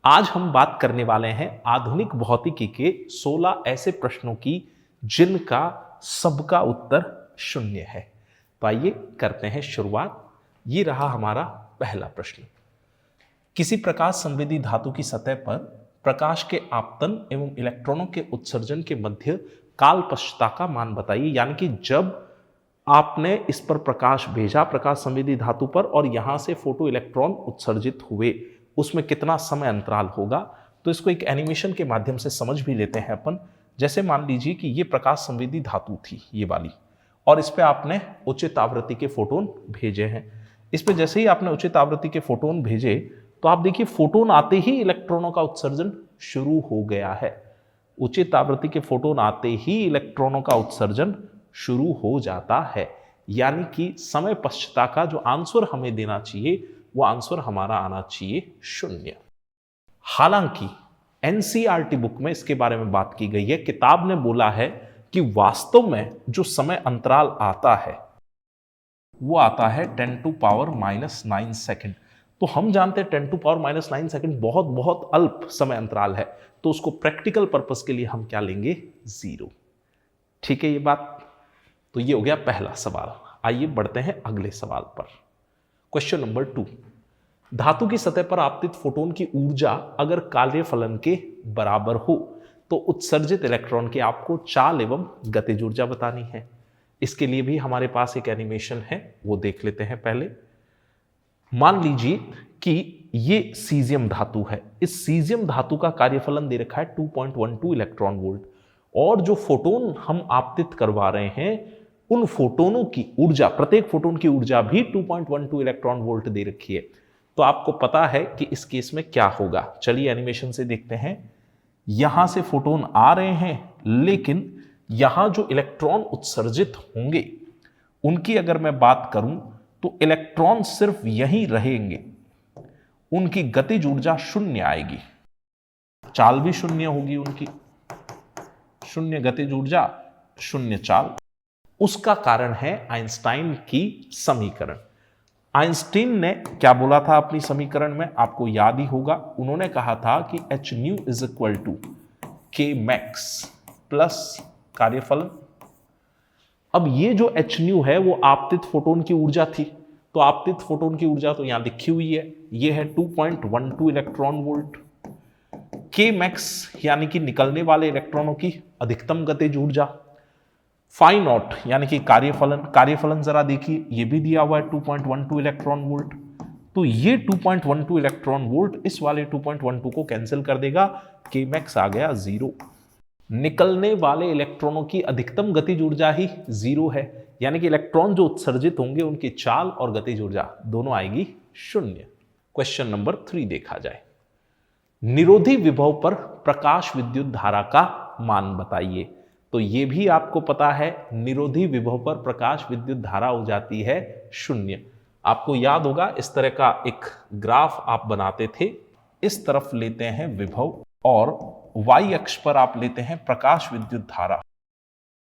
आज हम बात करने वाले हैं आधुनिक भौतिकी के 16 ऐसे प्रश्नों की जिनका सबका उत्तर शून्य है। तो आइए करते हैं शुरुआत। ये रहा हमारा पहला प्रश्न। किसी प्रकाश संवेदी धातु की सतह पर प्रकाश के आपतन एवं इलेक्ट्रॉनों के उत्सर्जन के मध्य कालपश्चता का मान बताइए। यानी कि जब आपने इस पर प्रकाश भेजा प्रकाश संवेदी धातु पर और यहां से फोटो इलेक्ट्रॉन उत्सर्जित हुए, उसमें कितना समय अंतराल होगा। तो इसको एक एनिमेशन के माध्यम से समझ भी लेते हैं अपन। जैसे मान लीजिए कि ये प्रकाश संवेदी धातु थी, ये वाली, और इस पे आपने उचित आवृत्ति के फोटोन भेजे हैं। इस पे जैसे ही आपने उचित आवृत्ति के फोटोन भेजे तो आप देखिए फोटोन आते ही इलेक्ट्रॉनों का उत्सर्जन शुरू हो गया है। उचित आवृत्ति के फोटोन आते ही इलेक्ट्रॉनों का उत्सर्जन शुरू हो जाता है। यानी कि समय पश्चता का जो आंसर हमें देना चाहिए वो आंसर हमारा आना चाहिए शून्य। हालांकि एनसीईआरटी बुक में इसके बारे में बात की गई है। किताब ने बोला है कि वास्तव में जो समय अंतराल आता है वो आता है 10⁻⁹ सेकंड। तो हम जानते हैं 10⁻⁹ सेकंड बहुत बहुत अल्प समय अंतराल है, तो उसको प्रैक्टिकल पर्पस के लिए हम क्या लेंगे, 0। ठीक है ये बात। तो ये हो गया पहला सवाल। आइए बढ़ते हैं अगले सवाल पर। Question number 2। धातु की सतह पर आपतित फोटोन की ऊर्जा अगर कार्यफलन के बराबर हो तो उत्सर्जित इलेक्ट्रॉन की आपको चाल एवं गतिज ऊर्जा बतानी है। इसके लिए भी हमारे पास एक एनिमेशन है, वो देख लेते हैं पहले। मान लीजिए कि ये सीजियम धातु है। इस सीजियम धातु का कार्यफलन दे रखा है 2.12 इलेक्ट्रॉन वोल्ट, और जो फोटोन हम आपतित करवा रहे हैं उन फोटोनों की ऊर्जा, प्रत्येक फोटोन की ऊर्जा भी 2.12 इलेक्ट्रॉन वोल्ट दे रखी है। तो आपको पता है कि इस केस में क्या होगा। चलिए एनिमेशन से देखते हैं। यहां से फोटोन आ रहे हैं, लेकिन यहां जो इलेक्ट्रॉन उत्सर्जित होंगे उनकी अगर मैं बात करूं तो इलेक्ट्रॉन सिर्फ यहीं रहेंगे, उनकी गतिज ऊर्जा शून्य आएगी, चाल भी शून्य होगी, उनकी शून्य गतिज ऊर्जा, शून्य चाल। उसका कारण है आइंस्टाइन की समीकरण। आइंस्टाइन ने क्या बोला था अपनी समीकरण में, आपको याद ही होगा। उन्होंने कहा था कि hν = kmax प्लस कार्यफलन। अब ये जो hν है वो आपतित फोटोन की ऊर्जा थी, तो आपतित फोटोन की ऊर्जा तो यहां लिखी हुई है, ये है 2.12 इलेक्ट्रॉन वोल्ट। kmax यानी कि निकलने वाले इलेक्ट्रॉनों की अधिकतम गतिज ऊर्जा। फाई नॉट यानी कि कार्यफलन जरा देखिए, ये भी दिया हुआ है 2.12 इलेक्ट्रॉन वोल्ट। तो ये 2.12 इलेक्ट्रॉन वोल्ट इस वाले 2.12 को कैंसिल कर देगा, kmax आ गया 0। निकलने वाले इलेक्ट्रॉनों की अधिकतम गतिज ऊर्जा ही 0 है, यानी कि इलेक्ट्रॉन जो उत्सर्जित होंगे उनकी चाल और गतिज ऊर्जा दोनों आएगी शून्य। क्वेश्चन नंबर 3 देखा जाए। निरोधी विभव पर प्रकाश विद्युत धारा का मान बताइए। तो ये भी आपको पता है, निरोधी विभव पर प्रकाश विद्युत धारा हो जाती है शून्य। आपको याद होगा इस तरह का एक ग्राफ आप बनाते थे। इस तरफ लेते हैं विभव और y अक्ष पर आप लेते हैं प्रकाश विद्युत धारा।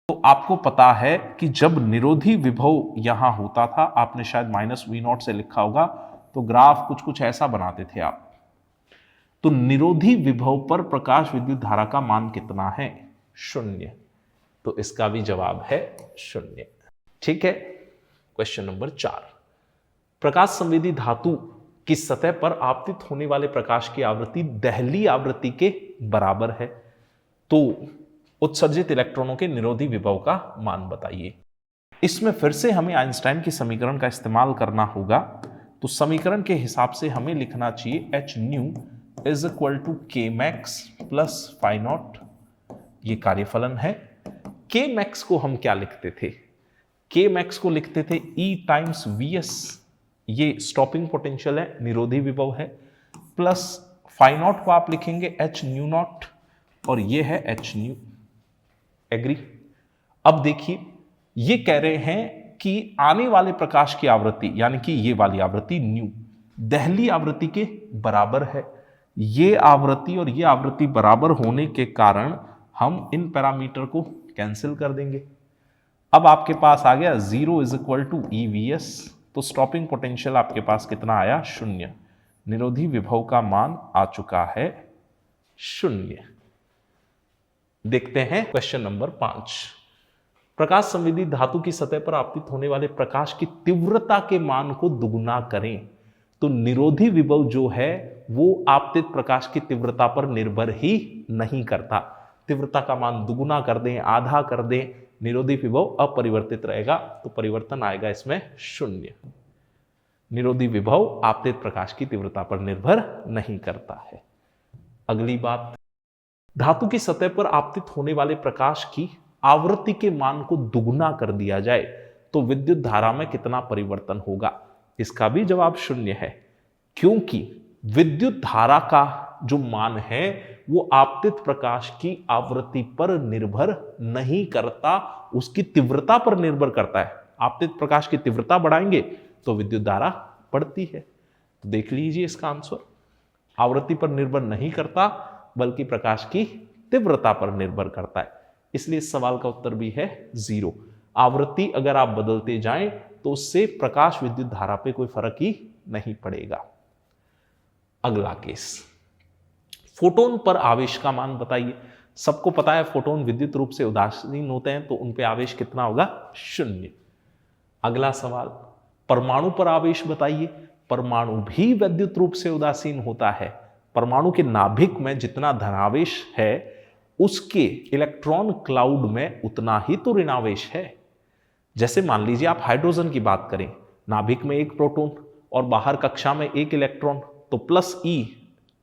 तो आपको पता है कि जब निरोधी विभव यहां होता था, आपने शायद -V0 से लिखा होगा, तो ग्राफ कुछ कुछ ऐसा बनाते थे आप। तो निरोधी विभव पर प्रकाश विद्युत धारा का मान कितना है, शून्य। तो इसका भी जवाब है शून्य। ठीक है। Question number 4। प्रकाश संवेदी धातु की सतह पर आपतित होने वाले प्रकाश की आवृत्ति दहली आवृत्ति के बराबर है, तो उत्सर्जित इलेक्ट्रॉनों के निरोधी विभव का मान बताइए। इसमें फिर से हमें आइंस्टाइन की समीकरण का इस्तेमाल करना होगा। तो समीकरण के हिसाब से हमें लिखना चाहिए hν = kmax प्लस φ0, ये कार्यफलन है। kmax को हम क्या लिखते थे, kmax को लिखते थे E/Vs, ये स्टॉपिंग पोटेंशियल है, निरोधी विभव है, प्लस φ0 को आप लिखेंगे hν0, और ये है hν। एग्री। अब देखिए ये कह रहे हैं कि आने वाले प्रकाश की आवृत्ति यानी कि ये वाली आवृत्ति ν दहली आवृत्ति के बराबर है। ये आवृत्ति और ये आवृत्ति बराबर होने के कारण हम इन पैरामीटर को कैंसिल कर देंगे। अब आपके पास आ गया 0 = EVS, तो स्टॉपिंग पोटेंशियल आपके पास कितना आया, शून्य। निरोधी विभव का मान आ चुका है 0। देखते हैं क्वेश्चन नंबर 5। प्रकाश संवेदी धातु की सतह पर आपतित होने वाले प्रकाश की तीव्रता के मान को दुगुना करें। तो निरोधी विभव जो है वो आपतित प्रकाश की तीव्रता पर निर्भर ही नहीं करता। तीव्रता का मान दुगुना कर दें, आधा कर दें, निरोधी विभव अपरिवर्तित रहेगा, तो परिवर्तन आएगा इसमें 0। निरोधी विभव आपतित प्रकाश की तीव्रता पर निर्भर नहीं करता है। अगली बात, धातु की सतह पर आपतित होने वाले प्रकाश की आवृत्ति के मान को दुगुना कर दिया जाए तो विद्युत धारा में कितना परिवर्तन होगा। इसका भी जवाब 0 है, क्योंकि विद्युत धारा का जो मान है वो आपतित प्रकाश की आवृत्ति पर निर्भर नहीं करता, उसकी तीव्रता पर निर्भर करता है। आपतित प्रकाश की तीव्रता बढ़ाएंगे तो विद्युत धारा बढ़ती है। तो देख लीजिए इसका आंसर, आवृत्ति पर निर्भर नहीं करता बल्कि प्रकाश की तीव्रता पर निर्भर करता है। इसलिए इस सवाल का उत्तर भी है 0। आवृत्ति अगर आप बदलते जाएं तो उससे प्रकाश विद्युत धारा पे कोई फर्क ही नहीं पड़ेगा। अगला केस, फोटोन पर आवेश का मान बताइए। सबको पता है फोटोन विद्युत रूप से उदासीन होते हैं, तो उन पे आवेश कितना होगा? 0। अगला सवाल, परमाणु पर आवेश बताइए। परमाणु भी विद्युत रूप से उदासीन होता है। परमाणु के नाभिक में जितना धनावेश है उसके इलेक्ट्रॉन क्लाउड में उतना ही तो ऋणावेश है। जैसे मान लीजिए आप हाइड्रोजन की बात करें, नाभिक में 1 प्रोटॉन और बाहर कक्षा में 1 इलेक्ट्रॉन, तो +E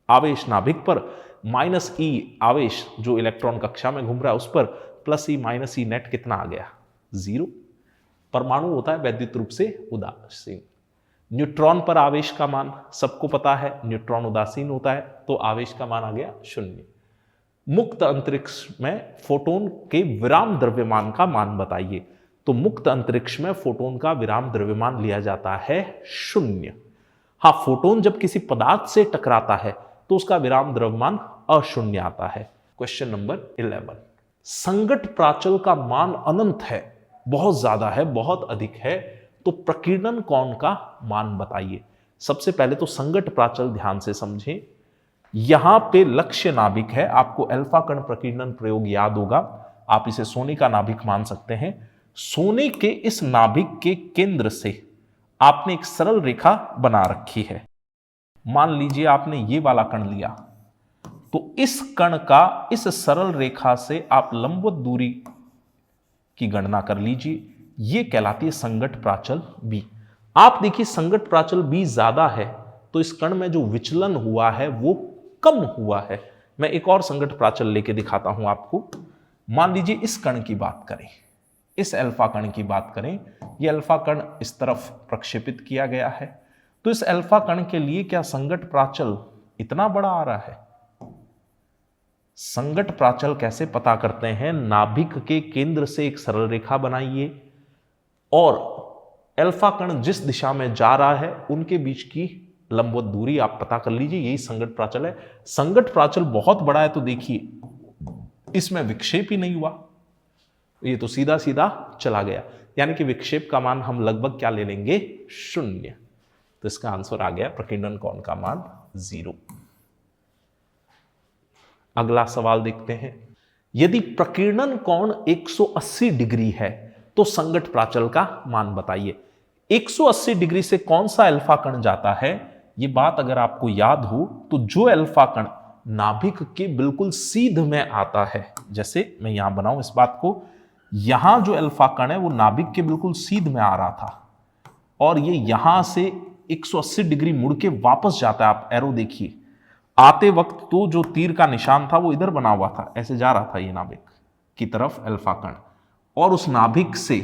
आवेश नाभिक पर, -E आवेश जो इलेक्ट्रॉन कक्षा में घूम रहा है उस पर, +E - E नेट कितना आ गया? 0। परमाणु होता है विद्युत रूप से उदासीन। न्यूट्रॉन पर आवेश का मान सबको पता है, न्यूट्रॉन उदासीन होता है, तो आवेश का मान आ गया 0। मुक्त अंतरिक्ष में फोटोन के विराम द्रव्यमान का मान बताइए। तो मुक्त अंतरिक्ष में फोटोन का विराम द्रव्यमान लिया जाता है 0। हाँ, फोटोन जब किसी पदार्थ से टकराता है तो उसका विराम द्रव्यमान अशून्य आता है। क्वेश्चन नंबर 11, संगत प्राचल का मान अनंत है, बहुत ज्यादा है, बहुत अधिक है, तो प्रकीर्णन कोण का मान बताइए। सबसे पहले तो संगत प्राचल ध्यान से समझें। यहां पे लक्ष्य नाभिक है, आपको अल्फा कण प्रकीर्णन प्रयोग याद होगा, आप इसे सोने का नाभिक मान सकते हैं। सोने के इस नाभिक के केंद्र से आपने एक सरल रेखा बना रखी है। मान लीजिए आपने ये वाला कण लिया, तो इस कण का इस सरल रेखा से आप लंबवत दूरी की गणना कर लीजिए, ये कहलाती है संगत प्राचल B। आप देखिए संगत प्राचल B ज्यादा है तो इस कण में जो विचलन हुआ है वो कम हुआ है। मैं एक और संगत प्राचल लेके दिखाता हूं आपको। मान लीजिए इस कण की बात करें, इस अल्फा कण की बात करें, ये अल्फा कण इस तरफ प्रक्षेपित किया गया है, तो इस अल्फा कण के लिए क्या संगत प्राचल इतना बड़ा आ रहा है? संगत प्राचल कैसे पता करते हैं? नाभिक के केंद्र से एक सरल रेखा बनाइए और अल्फा कण जिस दिशा में जा रहा है उनके बीच की लंबवत दूरी आप पता कर लीजिए, यही संगत प्राचल है। संगत प्राचल बहुत बड़ा है तो देखिए इसमें विक्षेप ही नहीं हुआ, ये तो सीधा सीधा चला गया, यानी कि विक्षेप का मान हम लगभग क्या ले लेंगे? 0। तो इसका आंसर आ गया प्रकीर्णन कोण का मान 0। अगला सवाल देखते हैं, यदि प्रकीर्णन कोण 180 डिग्री है तो संगत प्राचल का मान बताइए। 180 डिग्री से कौन सा अल्फा कण जाता है? ये बात अगर आपको याद हो तो जो अल्फा कण नाभिक के बिल्कुल सीध में आता है, जैसे मैं यहां बनाऊं इस बात को, यहां जो अल्फा कण है वो नाभिक के बिल्कुल सीध में आ रहा था और ये यहां से 180 डिग्री मुड़ के वापस जाता है। आप एरो देखिए, आते वक्त तो जो तीर का निशान था वो इधर बना हुआ था, ऐसे जा रहा था ये नाभिक की तरफ अल्फा कण, और उस नाभिक से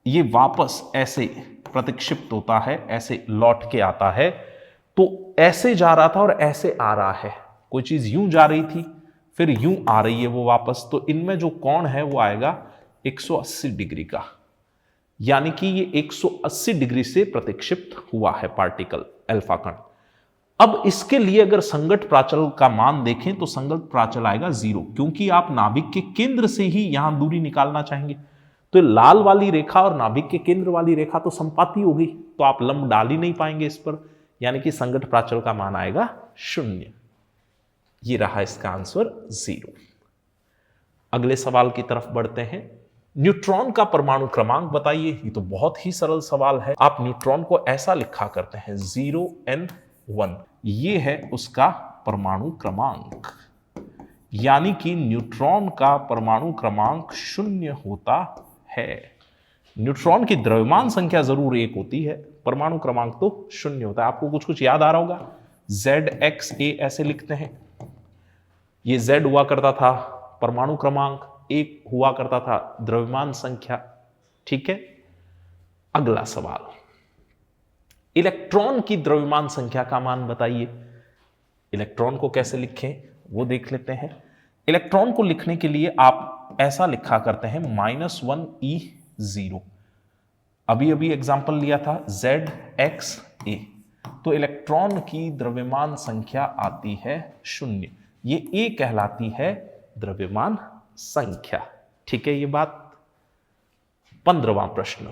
ये वापस ऐसे प्रतिक्षिप्त होता है, ऐसे लौट के आता है। तो ऐसे जा रहा था और ऐसे आ रहा है, कोई चीज यूं जा रही थी फिर यूं आ रही है वो वापस, तो इनमें जो कोण है वो आएगा 180 डिग्री का, यानी कि ये 180 डिग्री से प्रतिक्षिप्त हुआ है पार्टिकल अल्फा कण। अब इसके लिए अगर संगत प्राचल का मान देखें तो संगत प्राचल आएगा 0, क्योंकि आप नाभिक के केंद्र से ही यहां दूरी निकालना चाहेंगे। तो लाल वाली रेखा और नाभिक के केंद्र वाली रेखा तो संपाती होगी, तो आप लंब डाल ही नहीं पाएंगे इस पर, यानी कि संगत प्राचल का मान आएगा 0। ये रहा इसका आंसर 0। अगले सवाल की तरफ बढ़ते हैं। न्यूट्रॉन का परमाणु क्रमांक बताइए। ये तो बहुत ही सरल सवाल है। आप न्यूट्रॉन को ऐसा लिखा करते हैं 0n1, ये है उसका परमाणु क्रमांक, यानी कि न्यूट्रॉन का परमाणु क्रमांक 0 होता है। न्यूट्रॉन की द्रव्यमान संख्या जरूर 1 होती है, परमाणु क्रमांक तो 0 होता है। आपको कुछ कुछ याद आ रहा होगा, ZXA ऐसे लिखते हैं। ये Z हुआ करता था परमाणु क्रमांक, 1 हुआ करता था द्रव्यमान संख्या। ठीक है, अगला सवाल, इलेक्ट्रॉन की द्रव्यमान संख्या का मान बताइए। इलेक्ट्रॉन को कैसे लिखें वो देख लेते हैं। इलेक्ट्रॉन को लिखने के लिए आप ऐसा लिखा करते हैं -1e0। अभी अभी एग्जांपल लिया था ZXA, तो इलेक्ट्रॉन की द्रव्यमान संख्या आती है 0। ये A कहलाती है द्रव्यमान संख्या। ठीक है ये बात। 15वां प्रश्न,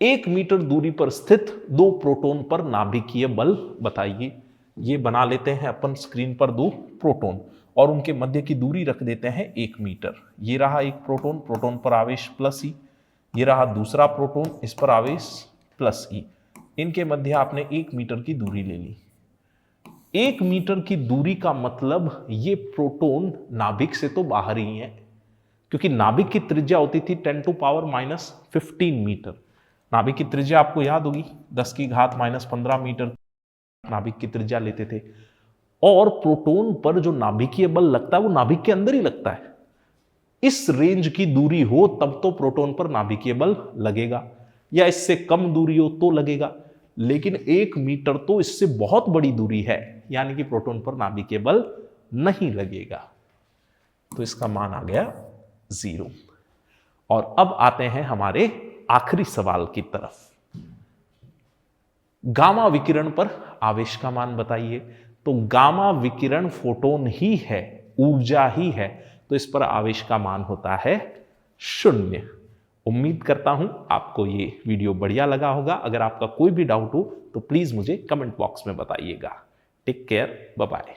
1 मीटर दूरी पर स्थित 2 प्रोटॉन पर नाभिकीय बल बताइए। ये बना लेते हैं अपन स्क्रीन पर 2 प्रोटॉन और उनके मध्य की दूरी रख देते हैं 1 मीटर। ये रहा एक प्रोटॉन, प्रोटॉन पर आवेश +E। ये रहा दूसरा प्रोटॉन, इस पर आवेश +E। इनके मध्य आपने 1 मीटर की दूरी ले ली। 1 मीटर की दूरी का मतलब ये प्रोटॉन नाभिक से तो बाहर ही है, क्योंकि नाभिक की त्रिज्या होती थी 10⁻⁻15 मीटर। नाभिक की त्रिज्या आपको याद होगी, 10⁻⁻15 मीटर नाभिक की त्रिज्या लेते थे। और प्रोटॉन पर जो नाभिकीय बल लगता है वो नाभिक के अंदर ही लगता है। इस रेंज की दूरी हो तब तो प्रोटॉन पर नाभिकीय बल लगेगा, या इससे कम दूरी हो तो लगेगा, लेकिन 1 मीटर तो इससे बहुत बड़ी दूरी है, यानी कि प्रोटॉन पर नाभिकीय बल नहीं लगेगा। तो इसका मान आ गया 0। और अब आते हैं हमारे आखिरी सवाल की तरफ। गामा विकिरण पर आवेश का मान बताइए। तो गामा विकिरण फोटोन ही है, ऊर्जा ही है, तो इस पर आवेश का मान होता है 0। उम्मीद करता हूं आपको ये वीडियो बढ़िया लगा होगा। अगर आपका कोई भी डाउट हो तो प्लीज मुझे कमेंट बॉक्स में बताइएगा। Take care, bye bye.